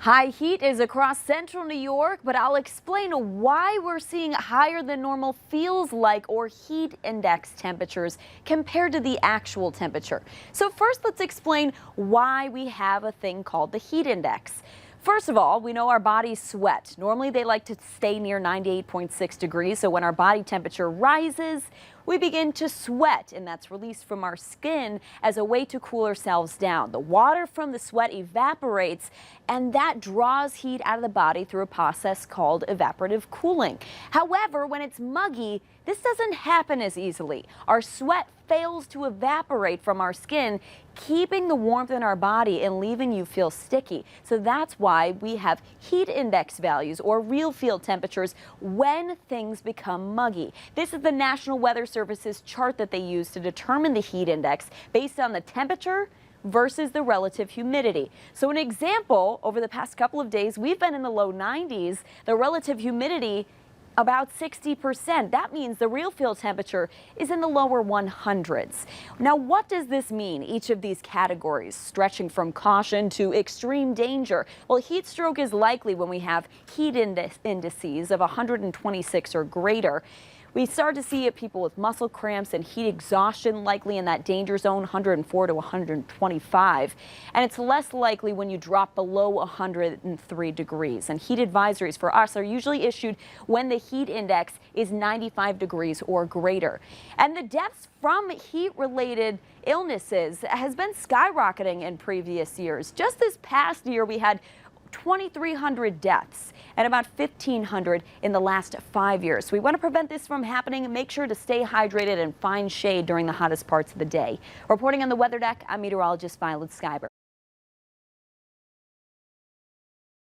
High heat is across central New York, but I'll explain why we're seeing higher than normal feels like or heat index temperatures compared to the actual temperature. So first, let's explain why we have a thing called the heat index. First of all, we know our bodies sweat. Normally they like to stay near 98.6 degrees. So when our body temperature rises, we begin to sweat, and that's released from our skin as a way to cool ourselves down. The water from the sweat evaporates, and that draws heat out of the body through a process called evaporative cooling. However, when it's muggy, this doesn't happen as easily. Our sweat fails to evaporate from our skin, keeping the warmth in our body and leaving you feel sticky. So that's why we have heat index values or real field temperatures when things become muggy. This is the National Weather Service's chart that they use to determine the heat index based on the temperature versus the relative humidity. So an example, over the past couple of days, we've been in the low 90s. The relative humidity about 60%. That means the real field temperature is in the lower 100s. Now, what does this mean? Each of these categories, stretching from caution to extreme danger. Well, heat stroke is likely when we have heat indices of 126 or greater. We start to see people with muscle cramps and heat exhaustion likely in that danger zone, 104 to 125. And it's less likely when you drop below 103 degrees. And heat advisories for us are usually issued when the heat index is 95 degrees or greater. And the deaths from heat-related illnesses has been skyrocketing in previous years. Just this past year, we had 2,300 deaths and about 1,500 in the last 5 years. So we want to prevent this from happening and make sure to stay hydrated and find shade during the hottest parts of the day. Reporting on the weather deck, I'm meteorologist Violet Scibior.